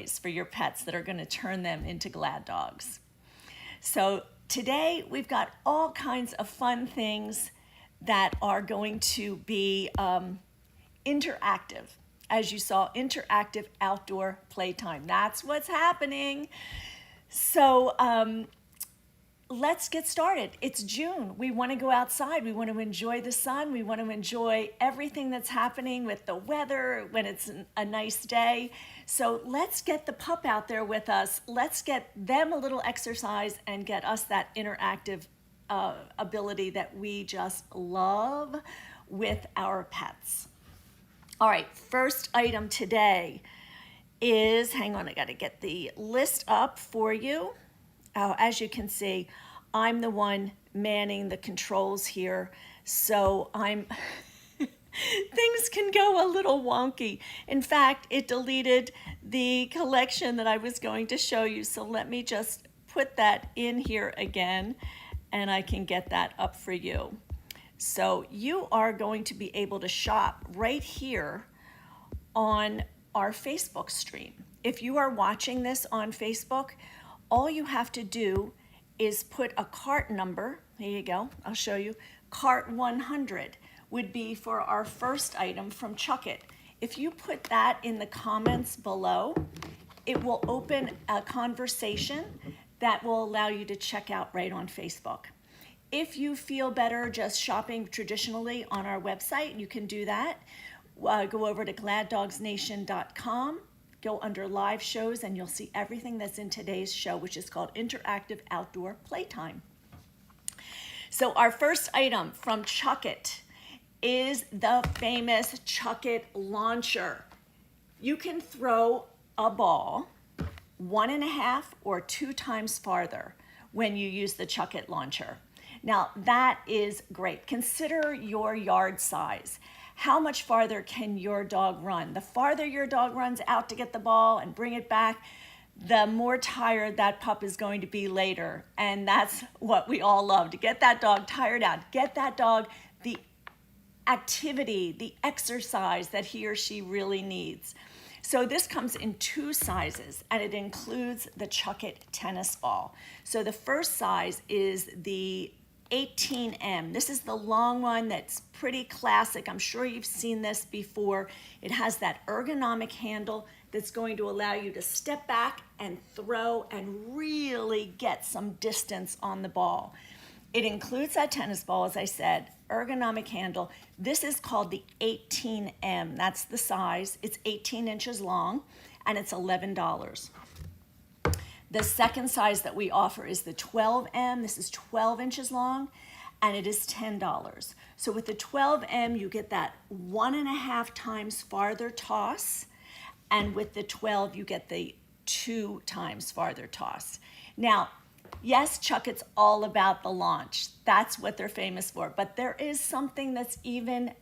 for your pets that are going to turn them into glad dogs. So today we've got all kinds of fun things that are going to be interactive. As you saw, interactive outdoor playtime. That's what's happening. So let's get started. It's June. We want to go outside. We want to enjoy the sun. We want to enjoy everything that's happening with the weather when it's a nice day. So let's get the pup out there with us. Let's get them a little exercise and get us that interactive ability that we just love with our pets. All right, first item today is, hang on, I got to get the list up for you. As you can see, I'm the one manning the controls here, so things can go a little wonky. In fact, it deleted the collection that I was going to show you, so let me just put that in here again, and I can get that up for you. So you are going to be able to shop right here on our Facebook stream. If you are watching this on Facebook, all you have to do is put a cart number. Here you go, I'll show you. Cart 100 would be for our first item from Chuck It. If you put that in the comments below, it will open a conversation that will allow you to check out right on Facebook. If you feel better just shopping traditionally on our website, you can do that. Go over to gladdogsnation.com. Go under live shows and you'll see everything that's in today's show, which is called Interactive Outdoor Playtime. So our first item from Chuck It is the famous Chuck It launcher. You can throw a ball 1.5 or 2 times farther when you use the Chuck It launcher. Now that is great. Consider your yard size. How much farther can your dog run? The farther your dog runs out to get the ball and bring it back, the more tired that pup is going to be later. And that's what we all love, to get that dog tired out, get that dog the activity, the exercise that he or she really needs. So this comes in 2 sizes, and it includes the Chuck It tennis ball. So the first size is the 18M. This is the long one that's pretty classic. I'm sure you've seen this before. It has that ergonomic handle that's going to allow you to step back and throw and really get some distance on the ball. It includes that tennis ball, as I said, ergonomic handle. This is called the 18M. That's the size. It's 18 inches long, and it's $11. The second size that we offer is the 12M. This is 12 inches long, and it is $10. So with the 12M, you get that 1.5 times farther toss, and with the 12, you get the 2 times farther toss. Now, yes, Chuck It's all about the launch. That's what they're famous for, but there is something that's even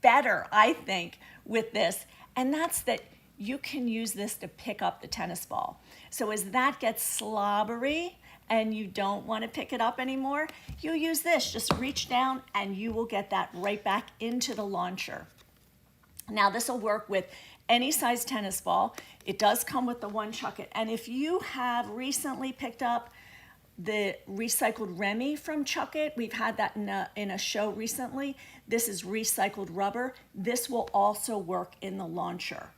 better, I think, with this, and that's that you can use this to pick up the tennis ball. So as that gets slobbery and you don't want to pick it up anymore, you use this. Just reach down and you will get that right back into the launcher. Now this will work with any size tennis ball. It does come with the one Chuck It. And if you have recently picked up the recycled Remy from Chuck It, we've had that in a show recently. This is recycled rubber. This will also work in the launcher.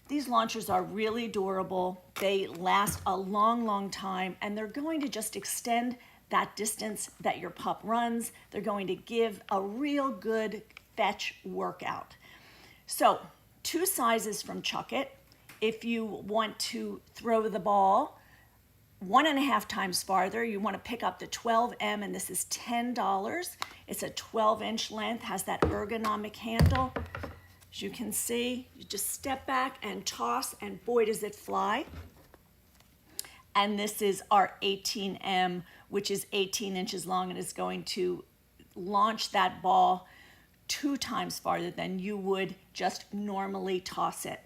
These launchers are really durable. They last a long, long time, and they're going to just extend that distance that your pup runs. They're going to give a real good fetch workout. So 2 sizes from Chuck It. If you want to throw the ball 1.5 times farther, you want to pick up the 12M, and this is $10. It's a 12-inch length, has that ergonomic handle. As you can see, you just step back and toss, and boy, does it fly. And this is our 18M, which is 18 inches long, and is going to launch that ball 2 times farther than you would just normally toss it.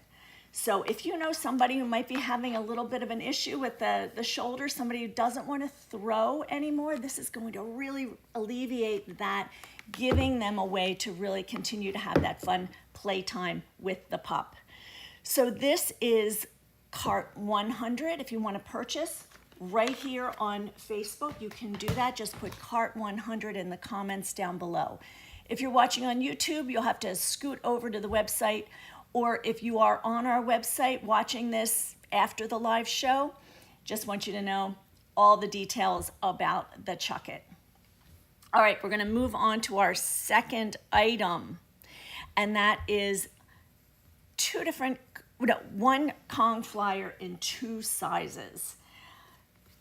So if you know somebody who might be having a little bit of an issue with the shoulder, somebody who doesn't want to throw anymore, this is going to really alleviate that, giving them a way to really continue to have that fun playtime with the pup. So this is cart 100 if you want to purchase. Right here on Facebook, you can do that. Just put cart 100 in the comments down below. If you're watching on YouTube, you'll have to scoot over to the website, or if you are on our website watching this after the live show, just want you to know all the details about the Chuck It. All right, we're going to move on to our second item, and that is one Kong flyer in 2 sizes.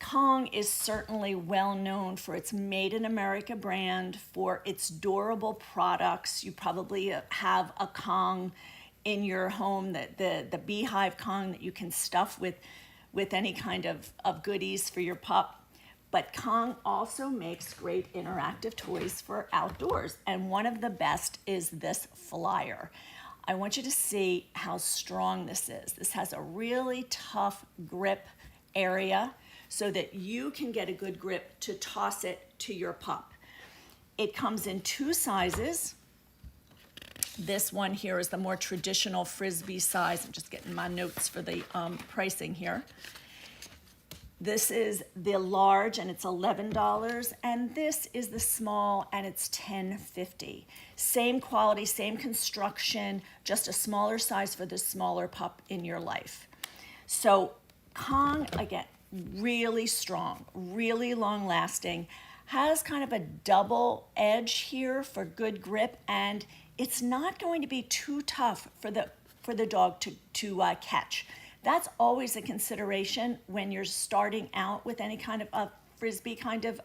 Kong is certainly well known for its Made in America brand, for its durable products. You probably have a Kong in your home, the beehive Kong that you can stuff with any kind of goodies for your pup. But Kong also makes great interactive toys for outdoors, and one of the best is this flyer. I want you to see how strong this is. This has a really tough grip area so that you can get a good grip to toss it to your pup. It comes in 2 sizes. This one here is the more traditional Frisbee size. I'm just getting my notes for the pricing here. This is the large, and it's $11, and this is the small, and it's $10.50. Same quality, same construction, just a smaller size for the smaller pup in your life. So Kong, again, really strong, really long lasting, has kind of a double edge here for good grip, and it's not going to be too tough for the dog to catch. That's always a consideration when you're starting out with any kind of a Frisbee kind of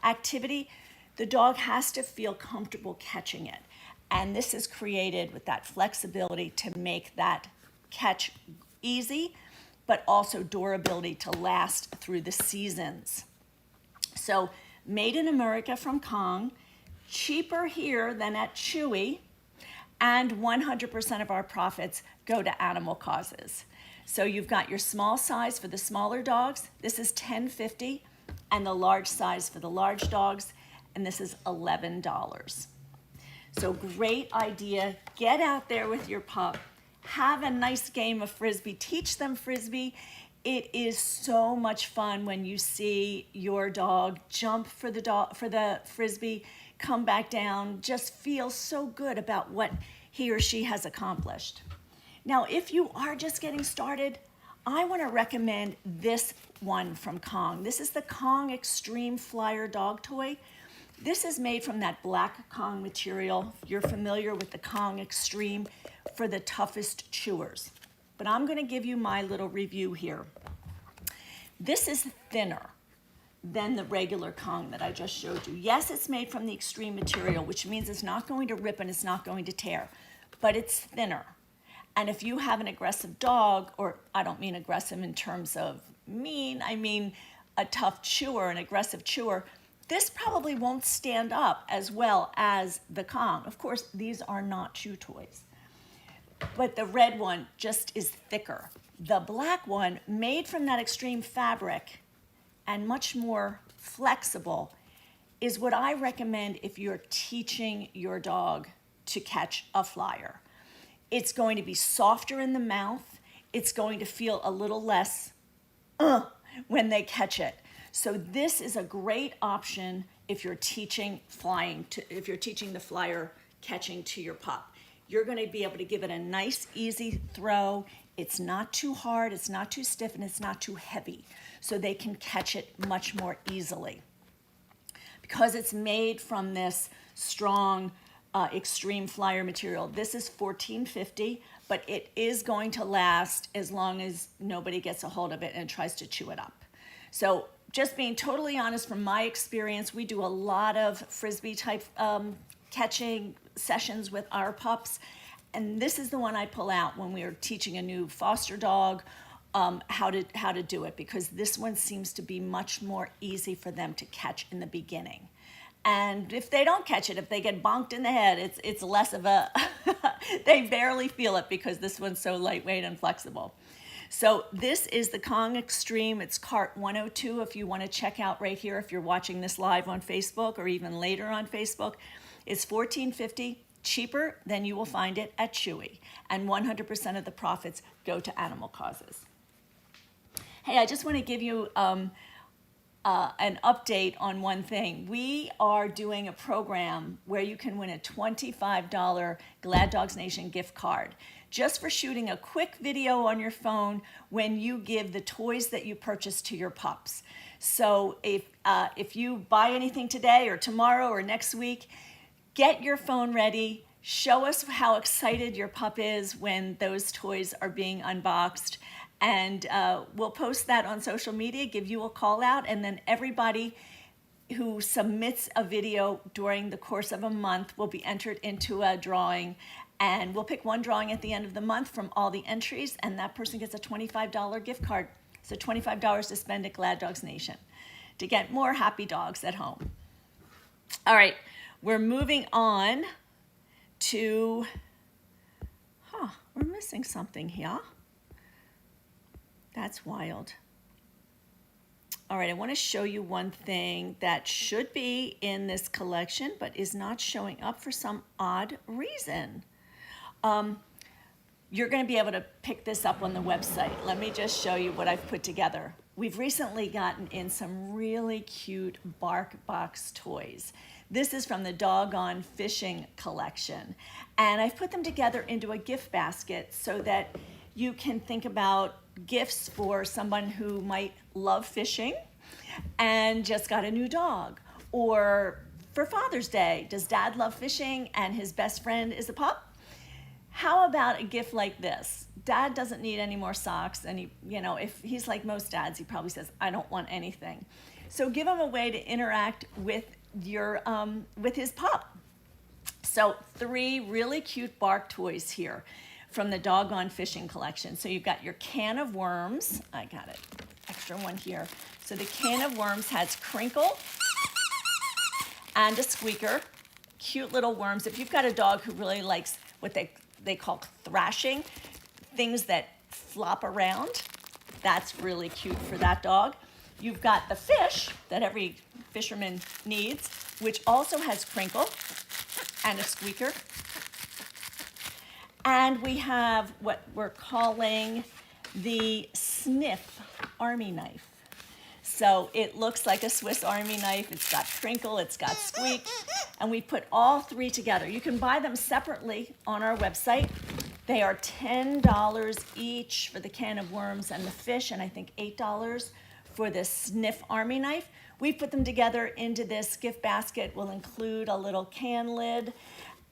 activity. The dog has to feel comfortable catching it. And this is created with that flexibility to make that catch easy, but also durability to last through the seasons. So Made in America from Kong, cheaper here than at Chewy, and 100% of our profits go to animal causes. So you've got your small size for the smaller dogs. This is $10.50, and the large size for the large dogs, and this is $11. So great idea. Get out there with your pup. Have a nice game of Frisbee. Teach them Frisbee. It is so much fun when you see your dog jump for the Frisbee, come back down, just feel so good about what he or she has accomplished. Now, if you are just getting started, I want to recommend this one from Kong. This is the Kong Extreme Flyer dog toy. This is made from that black Kong material. You're familiar with the Kong Extreme for the toughest chewers. But I'm going to give you my little review here. This is thinner than the regular Kong that I just showed you. Yes, it's made from the extreme material, which means it's not going to rip and it's not going to tear, but it's thinner. And if you have an aggressive dog, or I don't mean aggressive in terms of mean, I mean a tough chewer, an aggressive chewer, this probably won't stand up as well as the Kong. Of course, these are not chew toys. But the red one just is thicker. The black one, made from that extreme fabric and much more flexible, is what I recommend if you're teaching your dog to catch a flyer. It's going to be softer in the mouth. It's going to feel a little less when they catch it. So this is a great option if you're teaching if you're teaching the flyer catching to your pup. You're going to be able to give it a nice, easy throw. It's not too hard, it's not too stiff, and it's not too heavy. So they can catch it much more easily. Because it's made from this strong, extreme flyer material, this is $14.50, but it is going to last as long as nobody gets a hold of it and tries to chew it up. So just being totally honest, from my experience, we do a lot of Frisbee type catching sessions with our pups, and this is the one I pull out when we are teaching a new foster dog how to do it, because this one seems to be much more easy for them to catch in the beginning. And if they don't catch it, if they get bonked in the head, it's less of a they barely feel it because this one's so lightweight and flexible. So this is the Kong Extreme. It's cart 102 if you want to check out right here if you're watching this live on Facebook or even later on Facebook. It's $14.50, cheaper than you will find it at Chewy, and 100% of the profits go to animal causes. Hey, I just want to give you an update on one thing. We are doing a program where you can win a $25 Glad Dogs Nation gift card just for shooting a quick video on your phone when you give the toys that you purchase to your pups. So if you buy anything today or tomorrow or next week, get your phone ready. Show us how excited your pup is when those toys are being unboxed. And we'll post that on social media, give you a call out, and then everybody who submits a video during the course of a month will be entered into a drawing. And we'll pick one drawing at the end of the month from all the entries, and that person gets a $25 gift card. So $25 to spend at Glad Dogs Nation to get more happy dogs at home. All right, we're moving on to, we're missing something here. That's wild. All right, I want to show you one thing that should be in this collection but is not showing up for some odd reason. You're going to be able to pick this up on the website. Let me just show you what I've put together. We've recently gotten in some really cute bark box toys. This is from the Doggone Fishing collection. And I've put them together into a gift basket so that you can think about gifts for someone who might love fishing and just got a new dog. Or for Father's Day, does Dad love fishing and his best friend is a pup? How about a gift like this? Dad doesn't need any more socks, and if he's like most dads, he probably says, I don't want anything. So give him a way to interact with with his pup. So 3 really cute bark toys here from the Doggone Fishing collection. So you've got your can of worms. I got it, extra one here. So the can of worms has Crinkle and a Squeaker, cute little worms. If you've got a dog who really likes what they call thrashing, things that flop around, that's really cute for that dog. You've got the fish that every fisherman needs, which also has Crinkle and a Squeaker. And we have what we're calling the Sniff Army Knife. So it looks like a Swiss Army knife. It's got Crinkle, it's got Squeak, and we put all 3 together. You can buy them separately on our website. They are $10 each for the can of worms and the fish, and I think $8 for the Sniff Army Knife. We put them together into this gift basket. We'll include a little can lid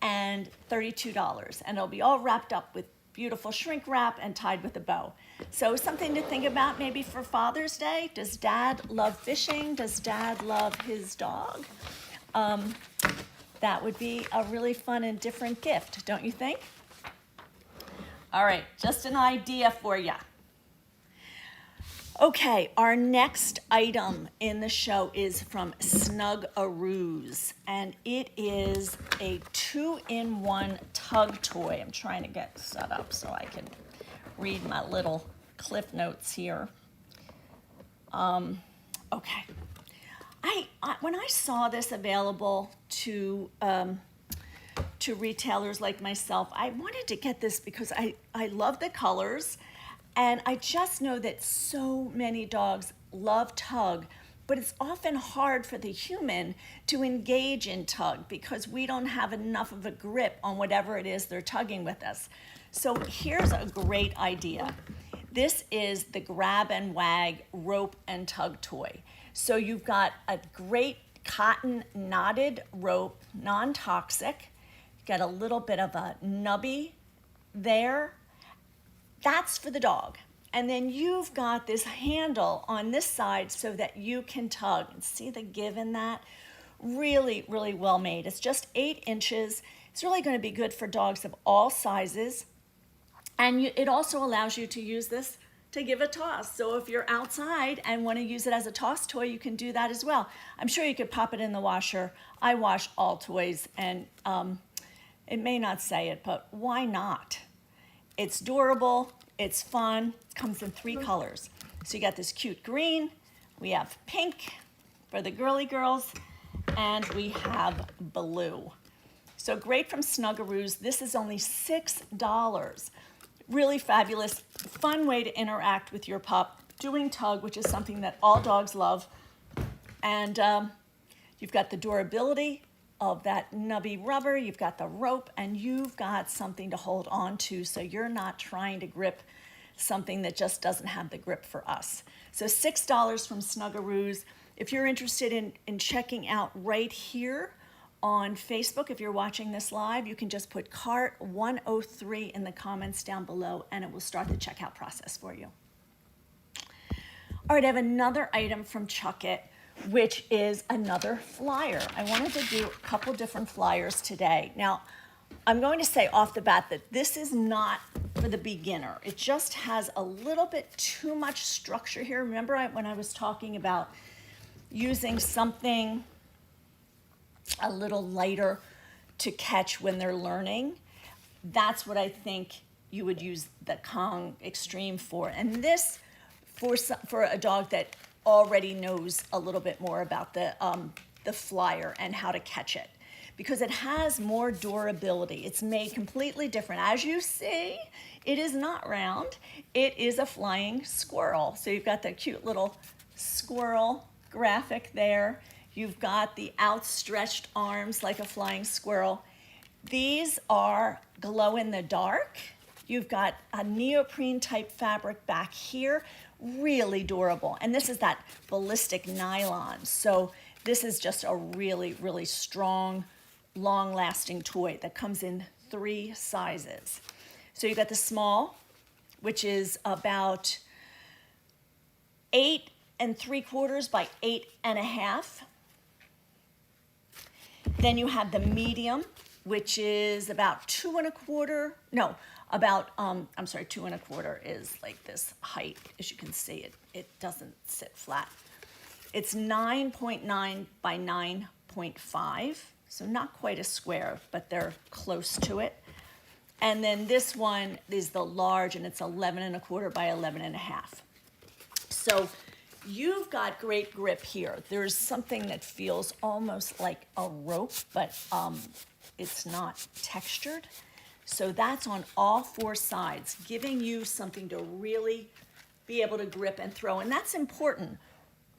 and $32, and it'll be all wrapped up with beautiful shrink wrap and tied with a bow. So something to think about maybe for Father's Day. Does Dad love fishing? Does Dad love his dog? That would be a really fun and different gift, don't you think? All right, just an idea for you. Okay, our next item in the show is from Snug-A-Roos, and it is a 2-in-1 tug toy. I'm trying to get set up so I can read my little cliff notes here. Okay, when I saw this available to retailers like myself, I wanted to get this because I love the colors. And I just know that so many dogs love tug, but it's often hard for the human to engage in tug because we don't have enough of a grip on whatever it is they're tugging with us. So here's a great idea. This is the Grab and Wag rope and tug toy. So you've got a great cotton knotted rope, non-toxic. You've got a little bit of a nubby there. That's for the dog. And then you've got this handle on this side so that you can tug. And see the give in that? Really, really well made. It's just 8 inches. It's really going to be good for dogs of all sizes. And it also allows you to use this to give a toss. So if you're outside and want to use it as a toss toy, you can do that as well. I'm sure you could pop it in the washer. I wash all toys, and it may not say it, but why not? It's durable, it's fun, it comes in 3 colors. So you got this cute green, we have pink for the girly girls, and we have blue. So great from Snug-A-Roos. This is only $6. Really fabulous, fun way to interact with your pup doing tug, which is something that all dogs love. And you've got the durability of that nubby rubber, you've got the rope, and you've got something to hold on to so you're not trying to grip something that just doesn't have the grip for us. So $6 from Snuggaroos. If you're interested in checking out right here on Facebook, if you're watching this live, you can just put cart 103 in the comments down below and it will start the checkout process for you. All right, I have another item from Chuck It, which is another flyer. I wanted to do a couple different flyers today. Now, I'm going to say off the bat that this is not for the beginner. It just has a little bit too much structure here. Remember when I was talking about using something a little lighter to catch when they're learning? That's what I think you would use the Kong Extreme for. And this, for a dog that already knows a little bit more about the flyer and how to catch it, because it has more durability. It's made completely different. As you see, it is not round. It is a flying squirrel. So you've got that cute little squirrel graphic there. You've got the outstretched arms like a flying squirrel. These are glow in the dark. You've got a neoprene type fabric back here, really durable. And this is that ballistic nylon. So this is just a really, really strong, long-lasting toy that comes in 3 sizes. So you've got the small, which is about 8 3/4 by 8 1/2. Then you have the medium, which is about 2 1/4. No, about, 2 1/4 is like this height. As you can see, it doesn't sit flat. It's 9.9 by 9.5. So not quite a square, but they're close to it. And then this one is the large, and it's 11 1/4 by 11 1/2. So you've got great grip here. There's something that feels almost like a rope, but it's not textured. So that's on all 4 sides, giving you something to really be able to grip and throw. And that's important.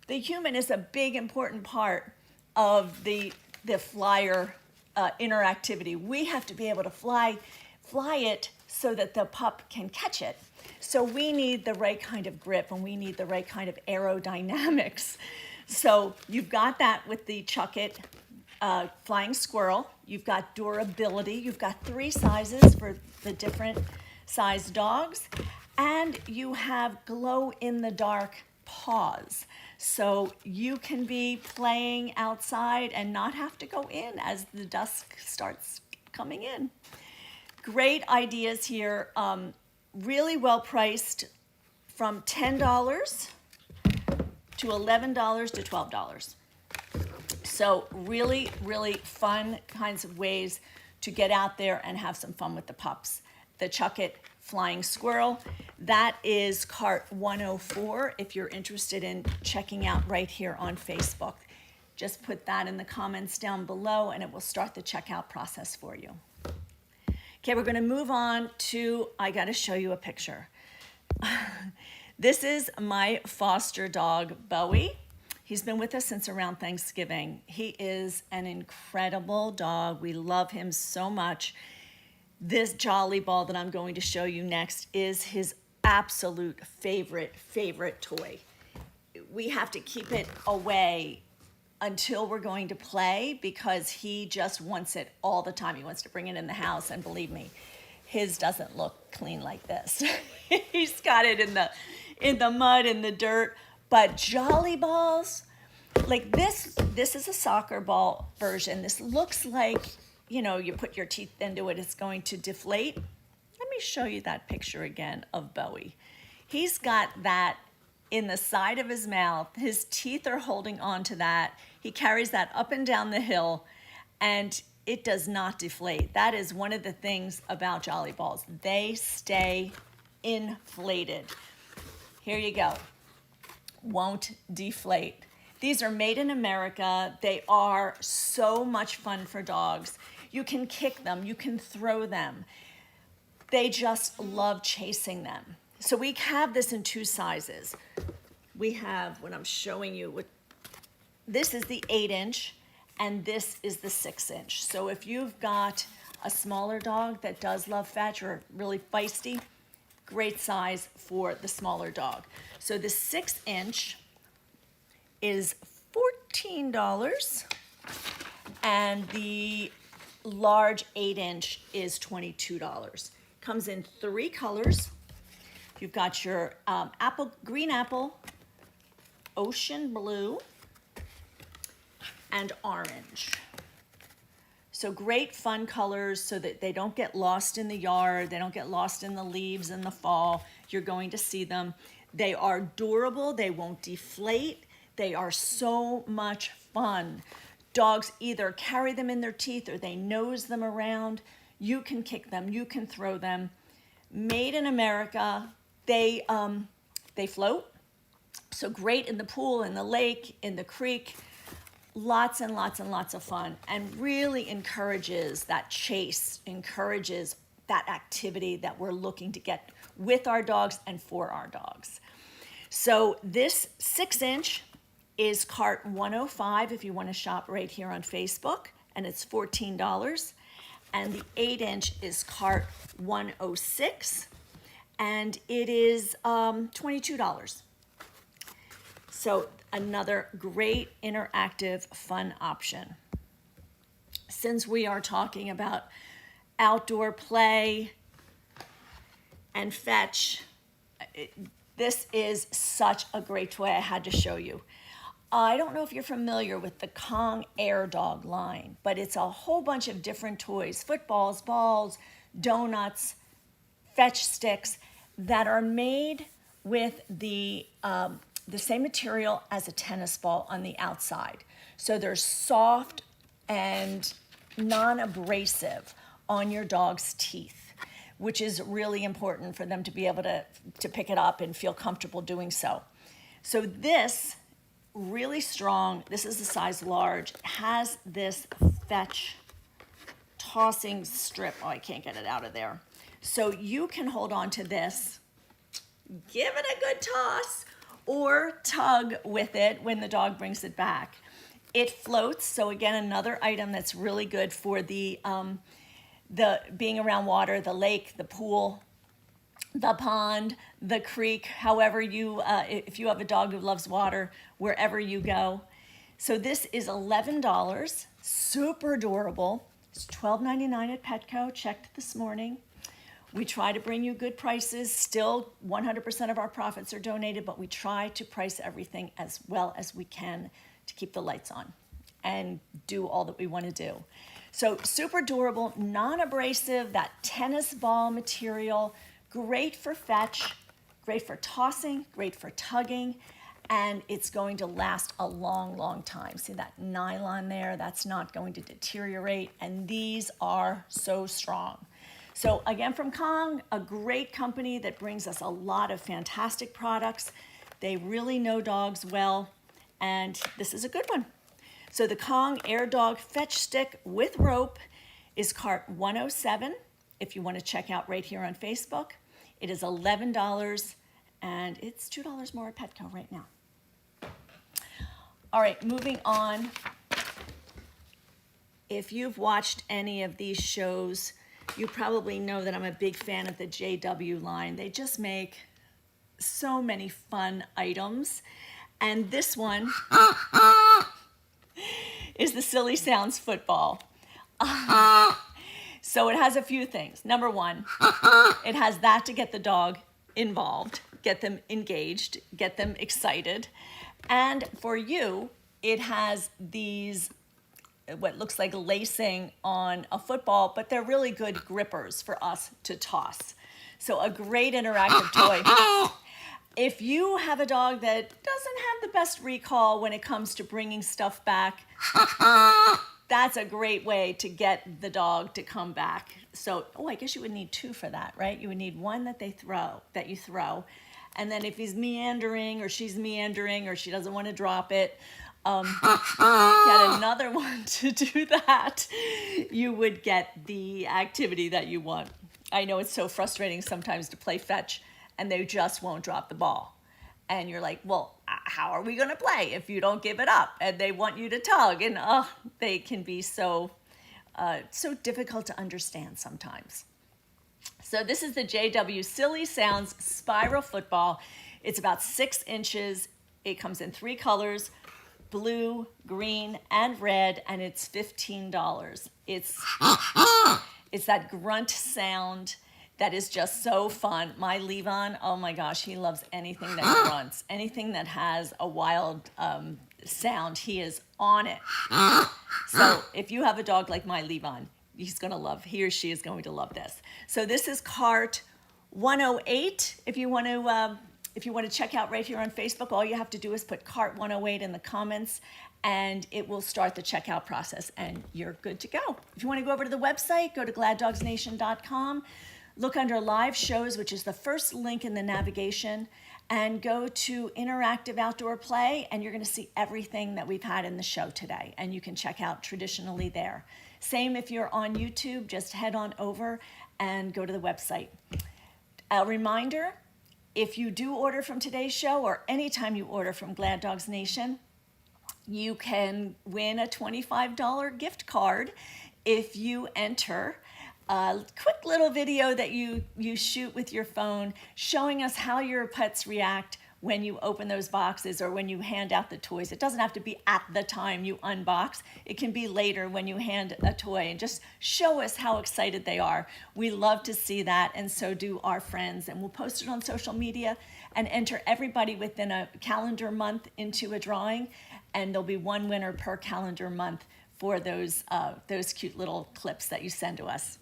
The human is a big, important part of the flyer interactivity. We have to be able to fly it so that the pup can catch it. So we need the right kind of grip and we need the right kind of aerodynamics. So you've got that with the Chuck It flying squirrel. You've got durability. You've got 3 sizes for the different size dogs. And you have glow in the dark paws. So you can be playing outside and not have to go in as the dusk starts coming in. Great ideas here. Really well priced, from $10 to $11 to $12. So really, really fun kinds of ways to get out there and have some fun with the pups. The Chuck It flying squirrel, that is cart 104 if you're interested in checking out right here on Facebook. Just put that in the comments down below and it will start the checkout process for you. Okay, we're going to move on to, I got to show you a picture. This is my foster dog, Bowie. He's been with us since around Thanksgiving. He is an incredible dog. We love him so much. This Jolly Ball that I'm going to show you next is his absolute favorite toy. We have to keep it away until we're going to play because he just wants it all the time. He wants to bring it in the house, and believe me, his doesn't look clean like this. He's got it in the mud, in the dirt. But Jolly Balls, like this is a soccer ball version. This looks like, you know, you put your teeth into it, it's going to deflate. Let me show you that picture again of Bowie. He's got that in the side of his mouth. His teeth are holding on to that. He carries that up and down the hill, and it does not deflate. That is one of the things about Jolly Balls. They stay inflated. Here you go. Won't deflate. These are made in America. They are so much fun for dogs. You can kick them, you can throw them. They just love chasing them. So we have this in two sizes. We have what I'm showing you. This is the 8-inch, and this is the 6-inch. So if you've got a smaller dog that does love fetch or really feisty, great size for the smaller dog. So the 6-inch is $14, and the large 8-inch is $22. Comes in 3 colors. You've got your green apple, ocean blue, and orange. So great fun colors so that they don't get lost in the yard, they don't get lost in the leaves in the fall. You're going to see them. They are durable, they won't deflate, they are so much fun. Dogs either carry them in their teeth or they nose them around. You can kick them, you can throw them. Made in America, they float. So great in the pool, in the lake, in the creek. Lots and lots and lots of fun, and really encourages that chase, encourages that activity that we're looking to get with our dogs and for our dogs. So this 6-inch is cart 105 if you want to shop right here on Facebook, and it's $14. And the 8-inch is cart 106, and it is $22. So another great interactive fun option. Since we are talking about outdoor play and fetch, this is such a great toy. I had to show you. I don't know if you're familiar with the Kong Air Dog line, but it's a whole bunch of different toys, footballs, balls, donuts, fetch sticks that are made with the same material as a tennis ball on the outside. So they're soft and non-abrasive on your dog's teeth, which is really important for them to be able to pick it up and feel comfortable doing so. So this, really strong, this is the size large, has this fetch tossing strip. Oh, I can't get it out of there. So you can hold on to this, give it a good toss, or tug with it when the dog brings it back. It floats, so again, another item that's really good for the being around water, the lake, the pool, the pond, the creek, however you, if you have a dog who loves water, wherever you go. So this is $11, super adorable. It's $12.99 at Petco, checked this morning. We try to bring you good prices. Still, 100% of our profits are donated, but we try to price everything as well as we can to keep the lights on and do all that we want to do. So super durable, non-abrasive, that tennis ball material, great for fetch, great for tossing, great for tugging, and it's going to last a long, long time. See that nylon there? That's not going to deteriorate, and these are so strong. So again, from Kong, a great company that brings us a lot of fantastic products. They really know dogs well, and this is a good one. So the Kong Air Dog Fetch Stick with rope is cart 107. If you want to check out right here on Facebook, it is $11, and it's $2 more at Petco right now. All right, moving on. If you've watched any of these shows, you probably know that I'm a big fan of the JW line. They just make so many fun items. And this one is the Silly Sounds football. So it has a few things. Number one, it has that to get the dog involved, get them engaged, get them excited. And for you, it has these what looks like lacing on a football, but they're really good grippers for us to toss. So a great interactive toy. If you have a dog that doesn't have the best recall when it comes to bringing stuff back, that's a great way to get the dog to come back. So, I guess you would need 2 for that, right? You would need one that you throw. And then if he's meandering or she's meandering or she doesn't want to drop it, get another one to do that. You would get the activity that you want. I know it's so frustrating sometimes to play fetch and they just won't drop the ball. And you're like, well, how are we going to play if you don't give it up? And they want you to tug, and they can be so difficult to understand sometimes. So this is the JW Silly Sounds Spiral Football. It's about 6 inches. It comes in 3 colors, blue, green, and red, and it's $15. It's that grunt sound that is just so fun. My Levon, oh my gosh, he loves anything that grunts, anything that has a wild sound. He is on it. So if you have a dog like my Levon, he or she is going to love this. So this is cart 108. If you want to check out right here on Facebook, all you have to do is put cart 108 in the comments, and it will start the checkout process, and you're good to go. If you want to go over to the website, go to gladdogsnation.com, look under live shows, which is the first link in the navigation, and go to interactive outdoor play, and you're going to see everything that we've had in the show today, and you can check out traditionally there. Same if you're on YouTube, just head on over and go to the website. A reminder, if you do order from today's show, or anytime you order from Glad Dogs Nation, you can win a $25 gift card if you enter a quick little video that you shoot with your phone showing us how your pets react when you open those boxes or when you hand out the toys. It doesn't have to be at the time you unbox. It can be later when you hand a toy, and just show us how excited they are. We love to see that, and so do our friends. And we'll post it on social media and enter everybody within a calendar month into a drawing, and there'll be one winner per calendar month for those cute little clips that you send to us.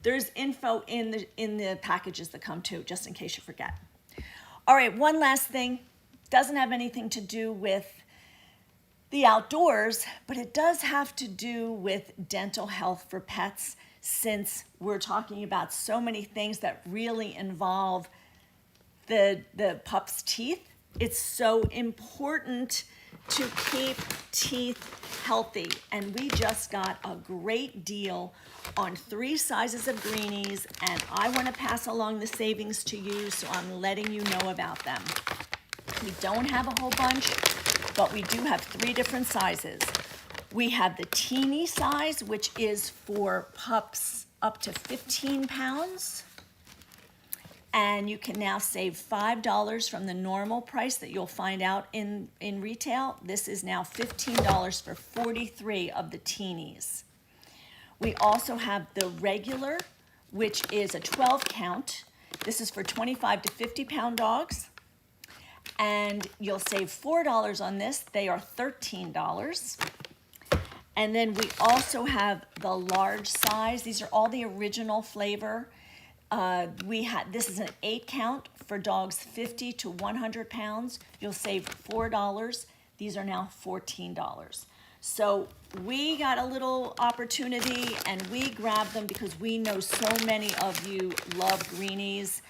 There's info in the packages that come too, just in case you forget. All right, one last thing. Doesn't have anything to do with the outdoors, but it does have to do with dental health for pets, since we're talking about so many things that really involve the pup's teeth. It's so important to keep teeth healthy, and we just got a great deal on 3 sizes of greenies, and I want to pass along the savings to you, so I'm letting you know about them. We don't have a whole bunch, but we do have 3 different sizes. We have the teeny size, which is for pups up to 15 pounds. And you can now save $5 from the normal price that you'll find out in retail. This is now $15 for 43 of the teenies. We also have the regular, which is a 12 count. This is for 25 to 50 pound dogs. And you'll save $4 on this. They are $13. And then we also have the large size. These are all the original flavor. This is an 8 count for dogs 50 to 100 pounds. You'll save $4. These are now $14. So we got a little opportunity, and we grabbed them because we know so many of you love greenies.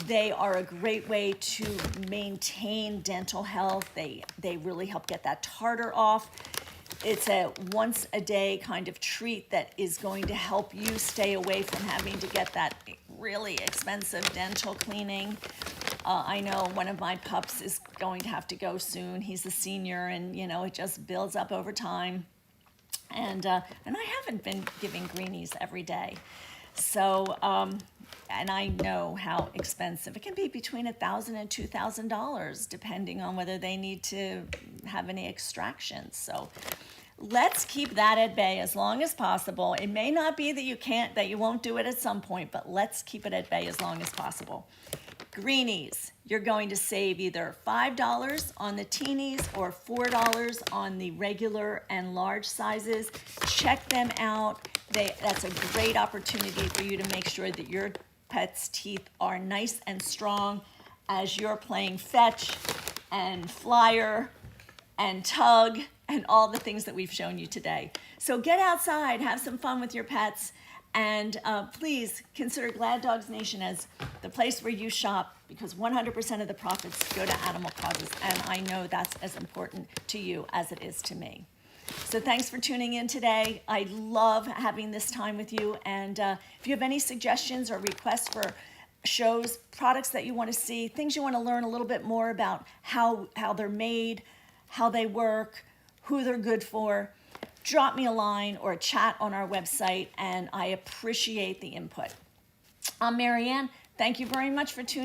They are a great way to maintain dental health. They really help get that tartar off. It's a once a day kind of treat that is going to help you stay away from having to get that really expensive dental cleaning. I know one of my pups is going to have to go soon. He's a senior, and it just builds up over time. And I haven't been giving greenies every day. So, and I know how expensive it can be, between $1,000 and $2,000, depending on whether they need to have any extractions. So let's keep that at bay as long as possible. It may not be that you won't do it at some point, but let's keep it at bay as long as possible. Greenies, you're going to save either $5 on the teenies or $4 on the regular and large sizes. Check them out. That's a great opportunity for you to make sure that your pet's teeth are nice and strong as you're playing fetch and flyer and tug and all the things that we've shown you today. So get outside, have some fun with your pets, and please consider Glad Dogs Nation as the place where you shop, because 100% of the profits go to animal causes, and I know that's as important to you as it is to me. So thanks for tuning in today. I love having this time with you, and if you have any suggestions or requests for shows, products that you want to see, things you want to learn a little bit more about how they're made, how they work, who they're good for, drop me a line or a chat on our website, and I appreciate the input. I'm Marianne. Thank you very much for tuning in.